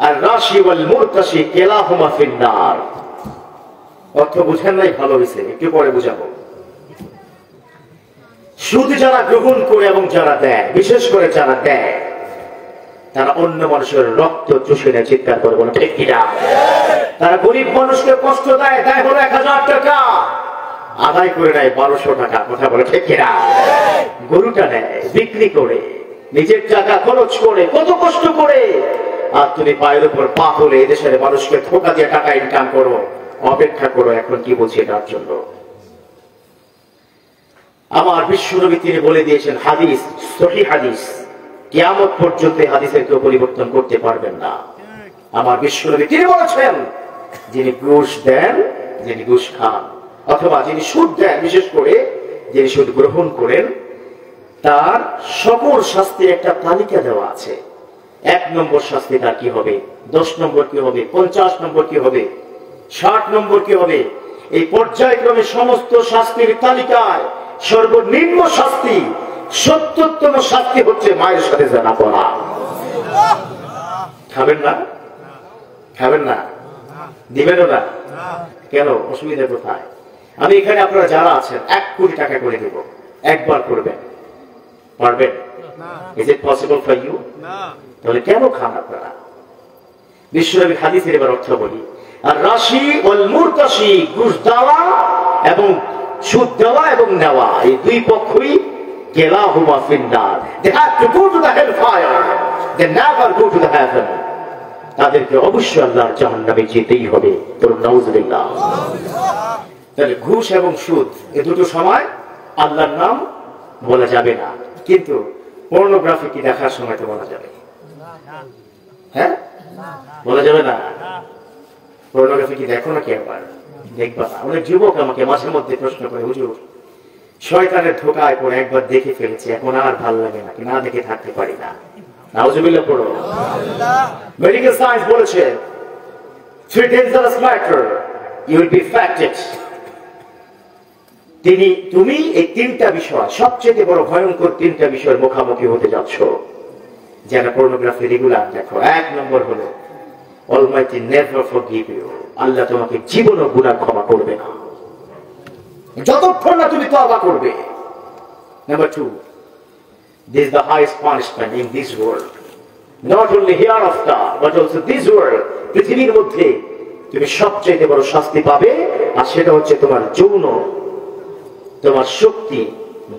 আর রাশি ওয়াল মুরতাশি কিলাহুমা ফিন্নার অর্থ বুঝেন নাই ভালো হয়েছে একটু পরে বুঝাবো সুদ যারা গ্রহণ করে এবং যারা দেয় বিশেষ করে যারা দেয় তারা অন্য মানুষের রক্ত চুষে নেয় চিৎকার করে বলে ঠিক কিনা তারা গরিব মানুষকে কষ্ট দেয় দেয় হলো 1000 টাকা আদায় করে নেয় 1200 টাকা কথা বলে ঠিক কিনা গরুটা নেয় বিক্রি করে নিজের টাকা খরচ করে কত কষ্ট করে আর তুমি পায়ের উপর পা তুলে এদেশের মানুষকে ধোঁকা দিয়ে টাকা ইনকাম করো অপেক্ষা করো এখন কি বলছি তার জন্য আমার বিশ্বনবী তিনি বলে দিয়েছেন হাদিস সহিহ হাদিস কিয়ামত পর্যন্ত হাদিসের কেউ পরিবর্তন করতে পারবেন না আমার বিশ্বনবী তিনি বলেছেন যিনি ঘুষ দেন যিনি ঘুষ খান অথবা যিনি সুদ দেন বিশেষ করে যিনি সুদ গ্রহণ করেন তার সকল শাস্তির একটা তালিকা দেওয়া আছে 1 নম্বর শাস্তি তার কি হবে 10 নম্বর কি হবে 50 নম্বর কি হবে 60 নম্বর কি হবে? এই পর্যায়ক্রমে সমস্ত শাস্তির তালিকায় সর্বনিম্ন শাস্তি, 70তম শাস্তি হচ্ছে মায়ের সাথে জানা করা। খাবেন না? খাবেন না? দিবেনও না? কেন? অসুবিধা কোথায়? আমি এখানে আপনারা যারা আছেন 1 কোটি টাকা করে দেব, একবার করবেন, পারবেন? Is it possible for you? তাহলে কেন খান আপনারা? বিশ্বনবী হাদিসের এবার অর্থ বলি। আর রাশি ওয়াল মুরতাশি, ঘুষ দেওয়া এবং সুদ দেওয়া এবং নেওয়া, এই দুই পক্ষই কিলাহুমা ফিন্নার। They have to go to the hellfire. They never go to the heaven. তাদেরকে অবশ্যই আল্লাহর জাহান্নামে যেতেই হবে। বলুন নাউজুবিল্লাহ। তাহলে ঘুষ এবং সুদ এই দুটো সময় আল্লাহর নাম বলা যাবে না, কিন্তু পর্নোগ্রাফি কি দেখার সময় তো বলা যাবে? হ্যাঁ, বলা যাবে না? পর্নোগ্রাফি কি দেখো নাকি? একবার দেখবা না? অনেক যুবক আমাকে মাঝে মধ্যে প্রশ্ন করে, হুজুর শয়তানের ধোকায় পড়ে একবার দেখে ফেলেছি, এখন আর ভালো লাগে না, না দেখে থাকতে পারি না। নাউজুবিল্লাহ পড়ো। মেডিকেল সায়েন্স বলেছে 3 dangerous matter you will be affected. তুমি এই 3টা বিষয়, সবচেয়ে বড় ভয়ঙ্কর 3টা বিষয়ের মুখোমুখি হতে যাচ্ছ যারা পর্নোগ্রাফি রেগুলার দেখো। 1 নম্বর হলো Almighty never forgive you. আল্লাহ তোমাকে জীবনও গুনাহ ক্ষমা করবে না যতক্ষণ না তুমি তওবা করবে। Number 2, this is the highest punishment in this world, not only hereafter but also this world. পৃথিবীর মধ্যে তুমি সবচেয়ে বড় শাস্তি পাবে, আর সেটা হচ্ছে তোমার যৌন, তোমার শক্তি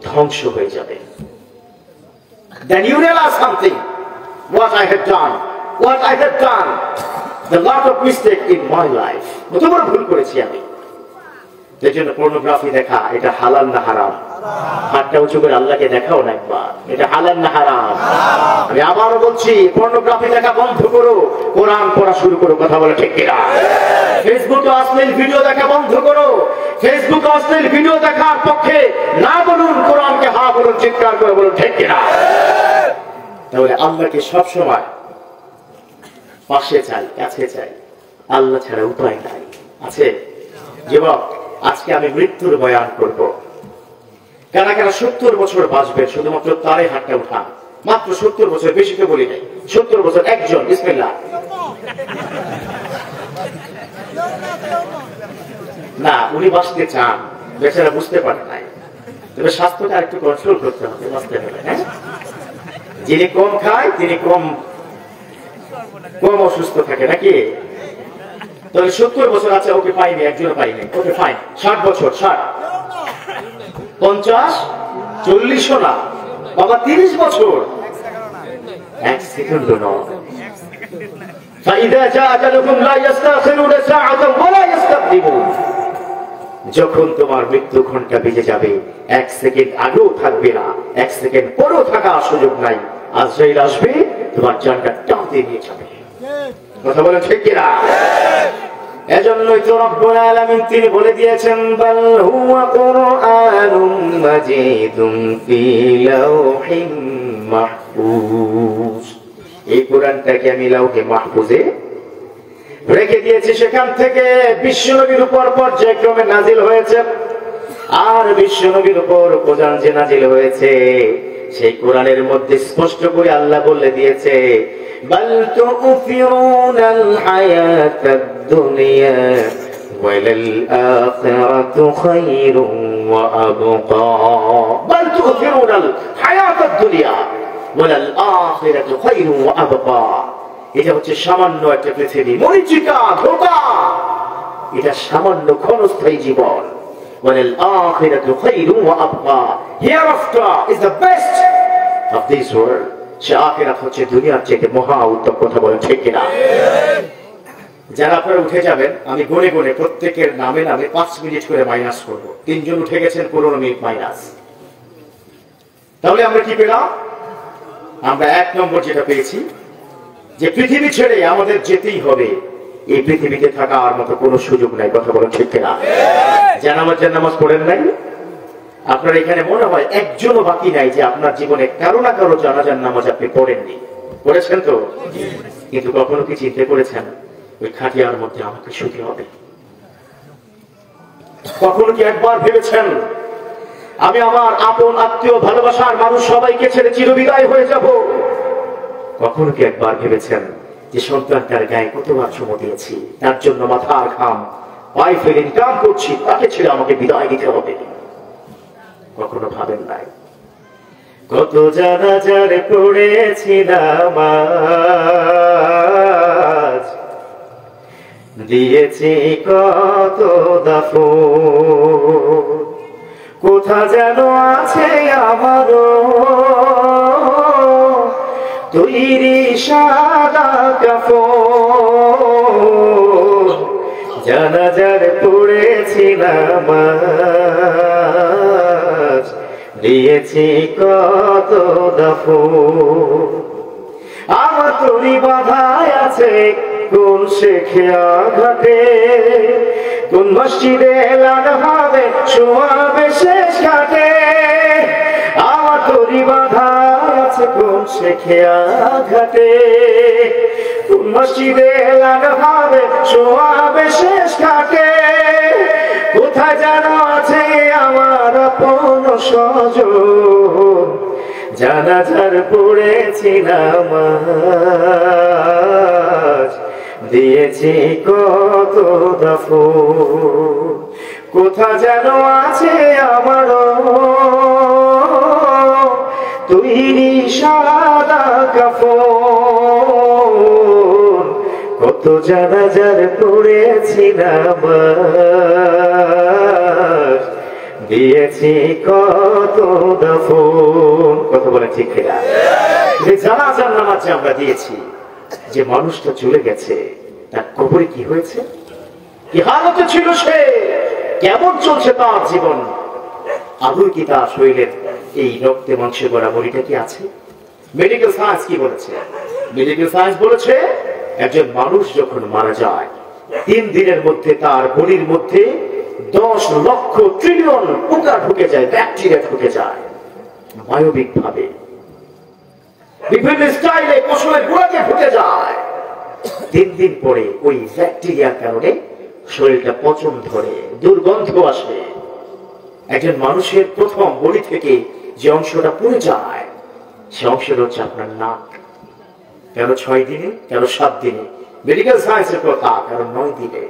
ধ্বংস হয়ে যাবে। Then you realize something, what I have done, the lot of mistake in my life. কতবার ভুল করেছি আমি। এর জন্য পর্নোগ্রাফি দেখা এটা হালাল না হারাম? হাতটা উঁচু করে আল্লাহকে দেখাও না একবার, এটা হালাল না হারাম? আমি আবারও বলছি, পর্নোগ্রাফি দেখা বন্ধ করো, কোরআন পড়া শুরু করো। কথা বলে ঠিক কিনা? ফেসবুকে অশ্লীল ভিডিও দেখা বন্ধ করো। ফেসবুকে অশ্লীল ভিডিও দেখার পক্ষে না বলুন, কোরআনকে হা বলুন, চিৎকার করে বলুন ঠিক কিনা? তাহলে আল্লাহকে সবসময় পাশে চাই, কাছে চাই, আল্লাহ ছাড়া উপায় নাই। আছে যুবক, আজকে আমি মৃত্যুর বয়ান করব। কারা কারা 70 বছর বাঁচবে শুধুমাত্র তারে হাতটা উঠান। মাত্র 70 বছর, বেশি তো বলি নাই, 70 বছর একজন। বিসমিল্লাহ। না, উনি বাঁচতে চান, বেচারা বুঝতে পারে নাই, তবে স্বাস্থ্যটা একটু কন্ট্রোল করতে হবে বাঁচতে হলে। হ্যাঁ, যিনি কম খায় তিনি কম অসুস্থ থাকে নাকি? তাহলে 70 বছর আছে, ওকে পাইনি, একজনও পাইনি, ওকে ফাইন। 60 বছর, 60, 50, 40 না বাবা, 30 বছর, 1 সেকেন্ড নয়। যখন তোমার মৃত্যু ঘন্টা বেজে যাবে, 1 সেকেন্ড আগেও থাকবে না, 1 সেকেন্ড পরেও থাকার সুযোগ নাই। আজরাইল আসবে, তোমার জানটা টানতে নিয়ে যাবে। কথা বলেন ঠিক কিনা? এজন্যই তো রব্বুল আলামিন তিনি বলে দিয়েছেন, বাল হুয়া কুরআনুম মাজিদুম ফি লাওহিম মাহফুজ। এই কোরআনটাকে আমি লাওহে মাহফুজে রেখে দিয়েছি, সেখান থেকে বিশ্বনবীর উপর পর্যায়ক্রমে নাজিল হয়েছে। আর বিশ্বনবীর উপর কোরআন যে নাজিল হয়েছে, সেই কোরআনের মধ্যে স্পষ্ট করে আল্লাহ বলে দিয়েছে, বাল তুফিরুনাল হায়াতাদ দুনিয়া ওয়ালাল আখিরাতু খায়রুন ওয়া আবকা। বাল তুফিরুনাল হায়াতাদ দুনিয়া ওয়ালাল আখিরাতু খায়রুন ওয়া আবকা। এটা হচ্ছে সামান্য একটা পৃথিবী, মরীচিকা, ধোঁকা। এটা সামান্য ক্ষণস্থায়ী জীবন। ওয়ালাল আখিরাতু খায়রুন ওয়া আবকা। Hereafter is the best of this world. সে আখিরাত হচ্ছে দুনিয়ার চেয়ে মহা উত্তম। কথা বলেন ঠিক কিনা? যারা আপনারা উঠে যাবেন, আমি গনে গনে প্রত্যেকের নামে নামে 5 মিনিট করে মাইনাস করব। 3 জন উঠে গেছেন, 15 মিনিট মাইনাস। তাহলে আমরা কি পেলাম? আমরা 1 নম্বর যেটা পেয়েছি, যে পৃথিবী ছেড়ে আমাদের যেতেই হবে। এই পৃথিবীতে থাকার মতো কোনো সুযোগ নাই। কথা বলেন ঠিক কিনা? জানামাজ পড়েন নাই? আপনার এখানে মনে হয় একজনও বাকি নাই যে আপনার জীবনে কারো না কারো জানাজার নামাজ আপনি পড়েননি। পড়েছেন তো? কিন্তু কখনো কি চিন্তা করেছেন ওই খাটিয়ার মধ্যে আমাকে শুতে হবে, কখনো কি একবার ভেবেছেন আমি আমার আপন আত্মীয় ভালোবাসার মানুষ সবাইকে ছেড়ে চিরবিদায় হয়ে যাব? কখনো কি একবার ভেবেছেন যে সন্তানটার গায়ে কতবার চুমো দিয়েছি, তার জন্য মাথার ঘাম পায়ে ফেলে ইনকাম করছি, তাকে ছেড়ে আমাকে বিদায় দিতে হবে? কখনো ভাবেন নাই? কত জানাজার পড়েছিলাম আজ, দিয়েছি কত দাফন, কোথা যেন আছে আমারও তৈরি সাদা কাফন, জানাজার পড়েছিলাম আজ, দিয়েছি কত দাফন। আমার তরি বাধায় আছে কোন শেখে আঘাতে, কোন মসজিদে এলান হবে শোয়াবে শেষ ঘাটে। আমার তরি বাধায় আছে কোন শেখে আঘাতে, কোন মসজিদে এলান হবে শোয়াবে শেষ ঘাটে। কোথায় যেন আছে আমার আপন স্বজন, জানাজার পড়েছিলাম আজ, দিয়েছি কত দাফন, কোথা যেন আছে আমার তৈরি সাদা কাফন, কত জানাজার পড়েছিলাম আজ, দিয়েছি কত দাফন। কথা বলে ঠিক কিনা? যে জানাজার নামাজ আমরা দিয়েছি, যে মানুষটা চলে গেছে তার কবরে কি হয়েছে, কি হালতে ছিল সে, কেমন চলছে তার জীবন, আদৌ কি তার শরীরের এই রক্তে মাংসে গড়া বডিটা কি আছে? মেডিকেল সায়েন্স কি বলেছে? মেডিকেল সায়েন্স বলেছে একজন মানুষ যখন মারা যায় 3 দিনের মধ্যে তার বডির মধ্যে 10 লক্ষ ট্রিলিয়ন পোকা ঢুকে যায়, ব্যাকটেরিয়া ঢুকে যায় বায়োবিক ভাবে, বিভিন্ন স্টাইলে পশুর গোড়াতে ঢুকে যায়। 3 দিন পরে ওই ব্যাকটেরিয়ার কারণে শরীরটা পচন ধরে, দুর্গন্ধ আসে। একজন মানুষের প্রথম বডি থেকে যে অংশটা পুড়ে যায় সে অংশটা হচ্ছে আপনার নাক। কেন 6 দিনে, কেন 7 দিনে? মেডিকেল সায়েন্সের কথা, কারণ 9 দিনে,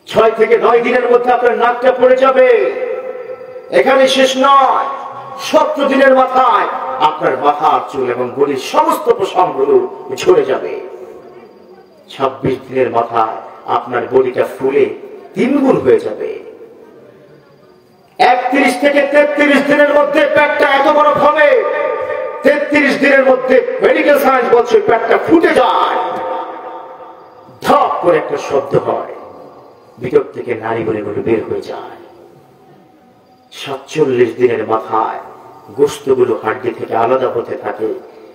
6 থেকে 9 দিনের মধ্যে আপনার নাকটা পড়ে যাবে। এখানে শেষ নয়, 17 দিনের মাথায় আপনার মাথার চুল এবং বডির সমস্ত প্রসঙ্গগুলো ঝরে যাবে। 26 দিনের মাথায় আপনার বডিটা ফুলে 3 গুণ হয়ে যাবে। 31 থেকে 33 দিনের মধ্যে পেটটা এত বড় হবে, 33 দিনের মধ্যে মেডিকেল সায়েন্স বলছে পেটটা ফুটে যায়, ধপ করে একটা শব্দ হয়, ভিতর থেকে নারী বলে বের হয়ে যায়। 47 দিনের মাথায় গোশতগুলো হাড্ডি থেকে আলাদা হতে থাকে,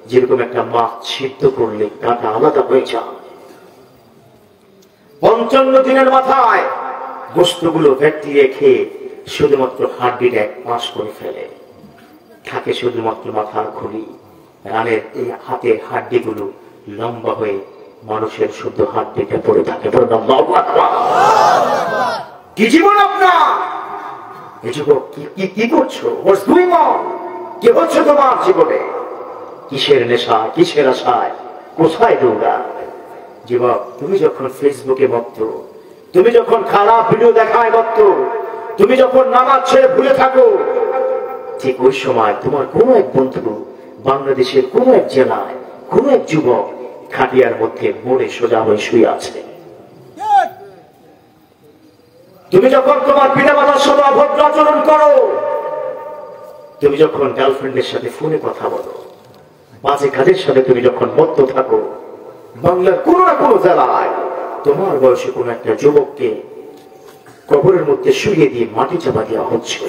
যেরকম একটা মাছ সিদ্ধ করলে কাঁটা আলাদা হয়ে যায়। 55 দিনের মাথায় গোশতগুলো ব্যাকটেরিয়া খেয়ে শুধুমাত্র হাড্ডিটা এক পাশ করে ফেলে, থাকে শুধুমাত্র মাথার খুলি, রানের এই হাতের হাড্ডিগুলো লম্বা হয়ে মানুষের শুদ্ধ হাড্ডিটা পড়ে থাকে। কি জীবন আপনার? এই যুবক কি করছো? কি হচ্ছে তোমার জীবনে? কিসের নেশা, কিসের আশায়, কোথায় দৌড়া? যুবক, তুমি যখন ফেসবুকে মত্ত, তুমি যখন খারাপ ভিডিও দেখায় মত্ত, তুমি যখন নামাজ ছেড়ে ভুলে থাকো, ঠিক ওই সময় তোমার কোন এক বন্ধু বাংলাদেশের কোন এক জেলায় কোন এক যুবক খাটিয়ার মধ্যে মরে সোজা হয়ে শুয়ে আছে। তুমি যখন তোমার পিতা মাতার সাথে অভদ্র আচরণ করো, তুমি যখন গার্লফ্রেন্ডের সাথে ফোনে কথা বলো, বাজে কাজের সাথে তুমি যখন মত্ত থাকো, বাংলার কোন না কোন জেলায় তোমার বয়সে কোন একটা যুবককে কবরের মধ্যে শুয়ে দিয়ে মাটি চাপা দেওয়া হচ্ছে।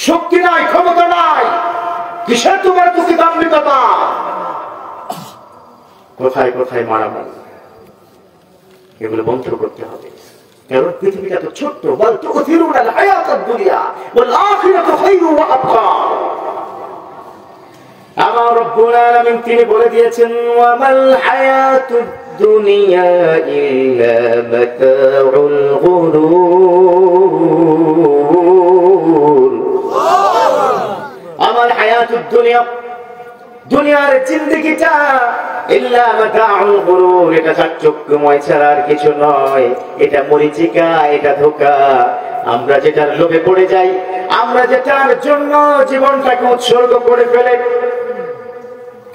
শক্তি নাই, ক্ষমতা নাই, কিসের তোমার তুমি দাম্ভিকতা? কোথায় কোথায় মারামারি, এগুলো বন্ধ করতে হবে। কারণ পৃথিবীটা তো ছোট্ট। বল তুথিরুনাল হায়াতাদ দুনিয়া ওয়াল আখিরাতু খায়রুন ওয়া আবকা। আমার রব্বুল আলামিন তিনি বলে দিয়েছেন ওয়ামাল হায়াতুদ الدنيا إلا متاع الغرور আমার হায়াতুদ দুনিয়া দুনিয়ার জিন্দেগিটা ইল্লা মাতাউল গুরুর এটা চাকচক্যময় ছাড়া আর কিছু নয় এটা মরিচিকা এটা ধোঁকা আমরা যেটার লোভে পড়ে যাই আমরা যেটার জন্য জীবনটাকে উৎসর্গ করে ফেলে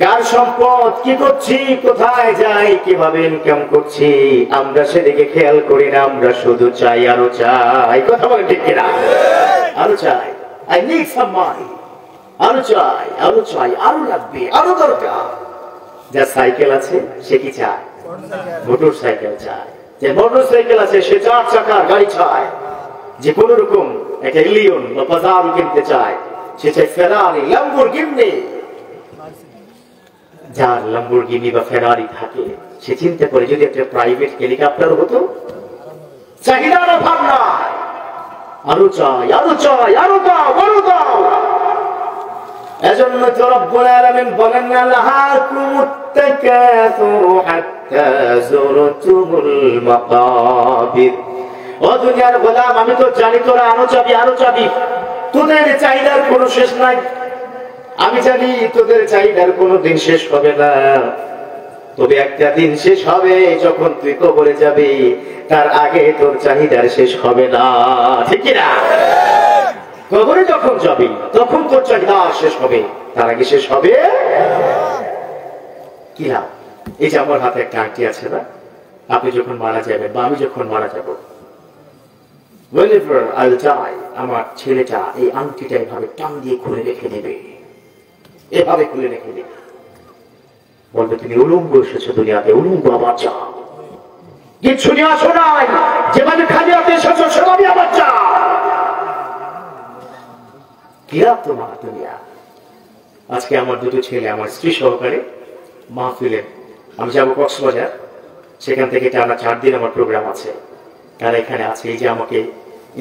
কার সম্পদ কি করছি কোথায় যাই কিভাবে ইনকাম করছি আমরা সেদিকে খেয়াল করি না আমরা শুধু চাই আরো চাই কথা বলেন ঠিক কিনা আরো চাই আই নিড সাম মানি আরো চাই আরো লাগবে আরো দরকার যার সাইকেল আছে সে কি চায় মোটর সাইকেল চায় যে মোটর সাইকেল আছে সে 4 চাকার গাড়ি চায় যে কোন রকম একটা লিওন বা পাজারো কিনতে চায় সে চায় ফেরারি ল্যাম্বরগিনি যার ল্যাম্বরগিনি বা ফেরারি থাকে সে চিন্তা করে যদি একটা প্রাইভেট হেলিকপ্টার হতো চাহিদার অভাব না আরো চাই আরো দাও এজন্য তো রব্বুল আলামিন বলেন লাহাকুমুত তাকাসুরু হাত্তা যুরতুমুল মাকাবির ও দুনিয়ার গোলাম আমি তো জানি তোরা আরো চাবি তোদের চাহিদার কোনো শেষ নাই আমি জানি তোদের চাহিদার কোনো দিন শেষ হবে না তবে একটা দিন শেষ হবে যখন তুই কবরে যাবি তার আগে তোর চাহিদার শেষ হবে না ঠিক কি না কবরে যখন যাবি তখন তোর চাহিদা শেষ হবে তার আগে শেষ হবে কি না এই যে আমার হাতে একটা আংটি আছে না আপনি যখন মারা যাবেন বা আমি যখন মারা যাব whenever I'll die আমার ছেলেটা এই আংটিটা এভাবে টান দিয়ে খুলে রেখে দেবে এভাবে খুলে রেখে দেবে বলবে তুমি উলঙ্গ এসেছো দুনিয়াতে উলঙ্গ আবার যাও কিচ্ছু নিয়ে আসো নাই যেভাবে খালি হাতে এসেছো সেভাবে আবার যাও আজকে আমার দুটো ছেলে আমার স্ত্রী সহকারে মাহফিলে আমি যাবো কক্সবাজার সেখান থেকে টানা 4 দিন আমার প্রোগ্রাম আছে তারা এখানে আছে এই যে আমাকে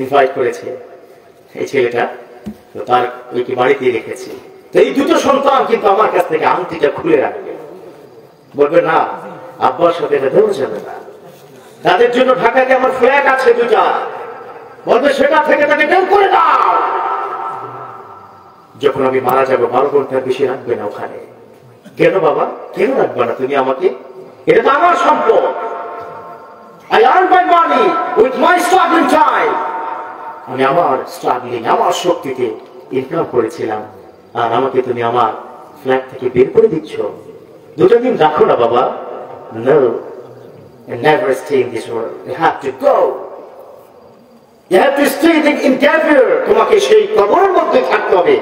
ইনভাইট করেছে এই ছেলেটা তো তার ওইকে বাড়িতে রেখেছি তো এই দুটো সন্তান কিন্তু আমার কাছ থেকে আংটিটা খুলে রাখবে বলবে না আব্বার সাথে এটা দেওয়া যাবে না তাদের জন্য ঢাকাতে আমার ফ্ল্যাট আছে দুটা বলবে সেটা থেকে তাকে বের করে দাও যখন আমি মারা যাবো 12 ঘন্টার বেশি রাখবে না ওখানে কেন বাবা কেন রাখবে না তুমি আমাকে এটা তো আমার সম্পদ I earn my money with my struggling time আমি আমার স্ট্রাগলিং আমার শক্তিতে ইনকাম করেছিলাম আর আমাকে তুমি আমার ফ্ল্যাট থেকে বের করে দিচ্ছ দুটো দিন রাখো না বাবা no and never stay in this world you have to go you have to stay in Kafir তোমাকে সেই কবরের মধ্যে থাকতে হবে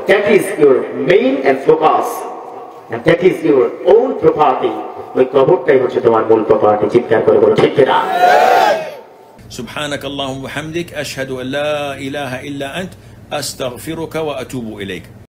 that is your main and focus and that is your own property ওই কবরটাই হচ্ছে তোমার মূল প্রপার্টি চিৎকার করে বলো ঠিক না
سبحانك اللهم وبحمدك أشهد أن لا إله إلا أنت أستغفرك وأتوب إليك